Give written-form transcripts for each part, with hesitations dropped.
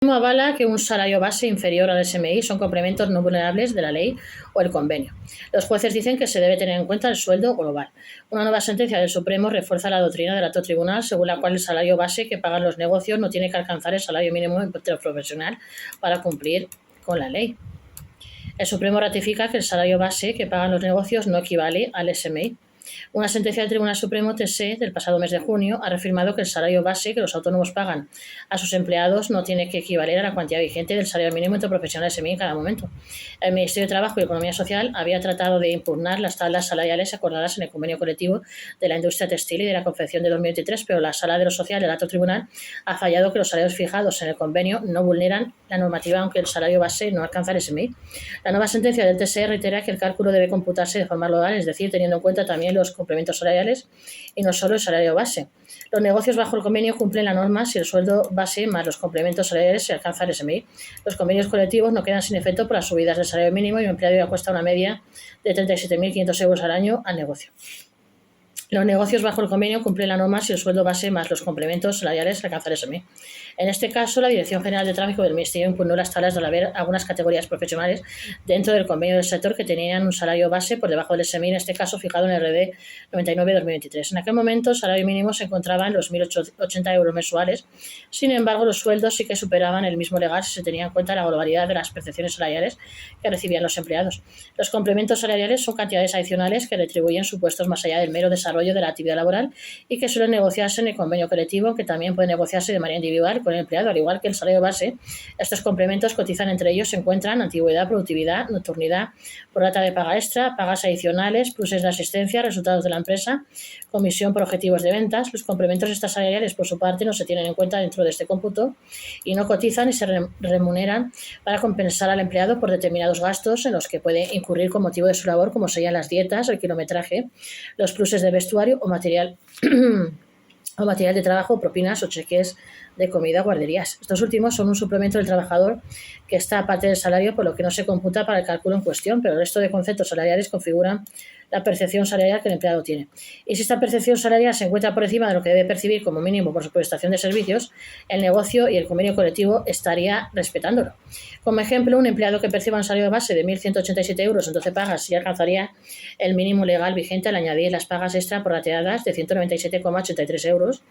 Avala que un salario base inferior al SMI son complementos no vulnerables de la ley o el convenio. Los jueces dicen que se debe tener en cuenta el sueldo global. Una nueva sentencia del Supremo refuerza la doctrina del alto tribunal, según la cual el salario base que pagan los negocios no tiene que alcanzar el salario mínimo interprofesional para cumplir con la ley. El Supremo ratifica que el salario base que pagan los negocios no equivale al SMI. Una sentencia del Tribunal Supremo TC del pasado mes de junio ha reafirmado que el salario base que los autónomos pagan a sus empleados no tiene que equivaler a la cuantía vigente del salario mínimo interprofesional SMI en cada momento. El Ministerio de Trabajo y Economía Social había tratado de impugnar las tablas salariales acordadas en el convenio colectivo de la industria textil y de la confección de 2023, pero la Sala de lo Social del Alto Tribunal ha fallado que los salarios fijados en el convenio no vulneran la normativa, aunque el salario base no alcanza el SMI. La nueva sentencia del TC reitera que el cálculo debe computarse de forma global, es decir, teniendo en cuenta también los complementos salariales y no solo el salario base. Los negocios bajo el convenio cumplen la norma si el sueldo base más los complementos salariales se alcanza el SMI. Los convenios colectivos no quedan sin efecto por las subidas del salario mínimo y un empleado ya cuesta una media de 37.500 euros al año al negocio. Los negocios bajo el convenio cumplen la norma si el sueldo base más los complementos salariales alcanzan el SMI. En este caso, la Dirección General de Tráfico del Ministerio impugnó las tablas al haber algunas categorías profesionales dentro del convenio del sector que tenían un salario base por debajo del SMI, en este caso fijado en el RD 99-2023. En aquel momento, el salario mínimo se encontraba en los 1.080 euros mensuales. Sin embargo, los sueldos sí que superaban el mismo legal si se tenía en cuenta la globalidad de las percepciones salariales que recibían los empleados. Los complementos salariales son cantidades adicionales que retribuyen supuestos más allá del mero desarrollo de la actividad laboral y que suelen negociarse en el convenio colectivo, que también puede negociarse de manera individual con el empleado, al igual que el salario base. Estos complementos cotizan entre ellos, se encuentran antigüedad, productividad, nocturnidad, prorata de paga extra, pagas adicionales, pluses de asistencia, resultados de la empresa, comisión por objetivos de ventas. Los complementos extrasalariales, por su parte, no se tienen en cuenta dentro de este cómputo y no cotizan y se remuneran para compensar al empleado por determinados gastos en los que puede incurrir con motivo de su labor, como serían las dietas, el kilometraje, los pluses de vestuario o material de trabajo, propinas o cheques de comida, guarderías. Estos últimos son un suplemento del trabajador que está aparte del salario, por lo que no se computa para el cálculo en cuestión, pero el resto de conceptos salariales configuran la percepción salarial que el empleado tiene. Y si esta percepción salarial se encuentra por encima de lo que debe percibir como mínimo por su prestación de servicios, el negocio y el convenio colectivo estaría respetándolo. Como ejemplo, un empleado que perciba un salario de base de 1.187 euros en 12 pagas sí alcanzaría el mínimo legal vigente al añadir las pagas extra prorrateadas de 197,83 euros,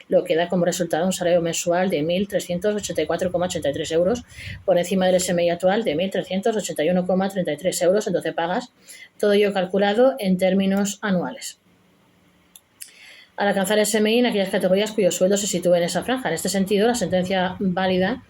lo que da como resultado un salario mensual de 1.384,83 euros, por encima del SMI actual de 1.381,33 euros en 12 pagas, todo ello calculado en términos anuales. Al alcanzar el SMI en aquellas categorías cuyos sueldos se sitúen en esa franja. En este sentido, la sentencia valida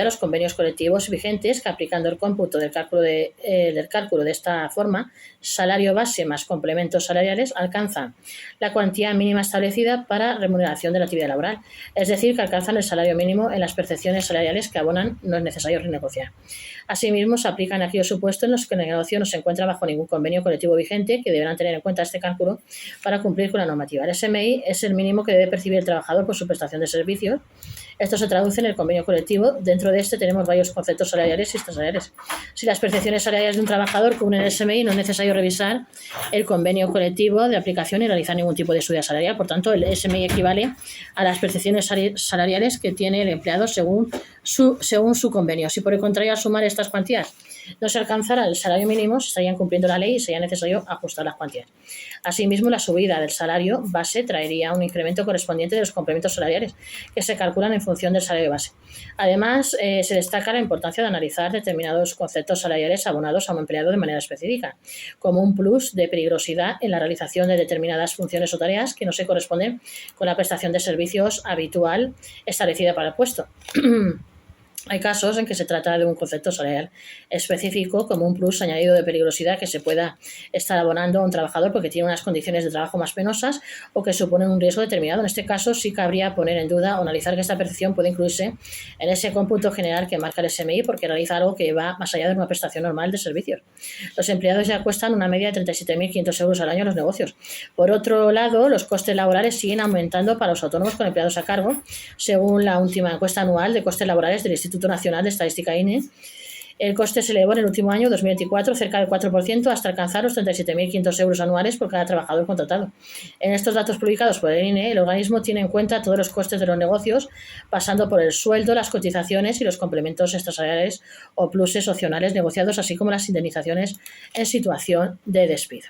los convenios colectivos vigentes que, aplicando el cómputo del cálculo de esta forma, salario base más complementos salariales, alcanzan la cuantía mínima establecida para remuneración de la actividad laboral, es decir, que alcanzan el salario mínimo en las percepciones salariales que abonan, no es necesario renegociar. Asimismo, se aplican aquellos supuestos en los que el negocio no se encuentra bajo ningún convenio colectivo vigente, que deberán tener en cuenta este cálculo para cumplir con la normativa. El SMI es el mínimo que debe percibir el trabajador por su prestación de servicios. Esto se traduce en el convenio colectivo. Dentro de este tenemos varios conceptos salariales y extrasalariales. Si las percepciones salariales de un trabajador cubren el SMI, no es necesario revisar el convenio colectivo de aplicación y realizar ningún tipo de subida salarial. Por tanto, el SMI equivale a las percepciones salariales que tiene el empleado según su convenio. Si por el contrario, al sumar estas cuantías no se alcanzara el salario mínimo, se estarían cumpliendo la ley y sería necesario ajustar las cuantías. Asimismo, la subida del salario base traería un incremento correspondiente de los complementos salariales, que se calculan en función del salario base. Además, se destaca la importancia de analizar determinados conceptos salariales abonados a un empleado de manera específica, como un plus de peligrosidad en la realización de determinadas funciones o tareas que no se corresponden con la prestación de servicios habitual establecida para el puesto. Hay casos en que se trata de un concepto salarial específico, como un plus añadido de peligrosidad que se pueda estar abonando a un trabajador porque tiene unas condiciones de trabajo más penosas o que suponen un riesgo determinado. En este caso, sí cabría poner en duda o analizar que esta percepción puede incluirse en ese cómputo general que marca el SMI, porque realiza algo que va más allá de una prestación normal de servicios. Los empleados ya cuestan una media de 37.500 euros al año en los negocios. Por otro lado, los costes laborales siguen aumentando para los autónomos con empleados a cargo, según la última encuesta anual de costes laborales del Instituto Nacional de Estadística INE. El coste se elevó en el último año, 2024, cerca del 4%, hasta alcanzar los 37.500 euros anuales por cada trabajador contratado. En estos datos publicados por el INE, el organismo tiene en cuenta todos los costes de los negocios, pasando por el sueldo, las cotizaciones y los complementos extrasalariales o pluses opcionales negociados, así como las indemnizaciones en situación de despido.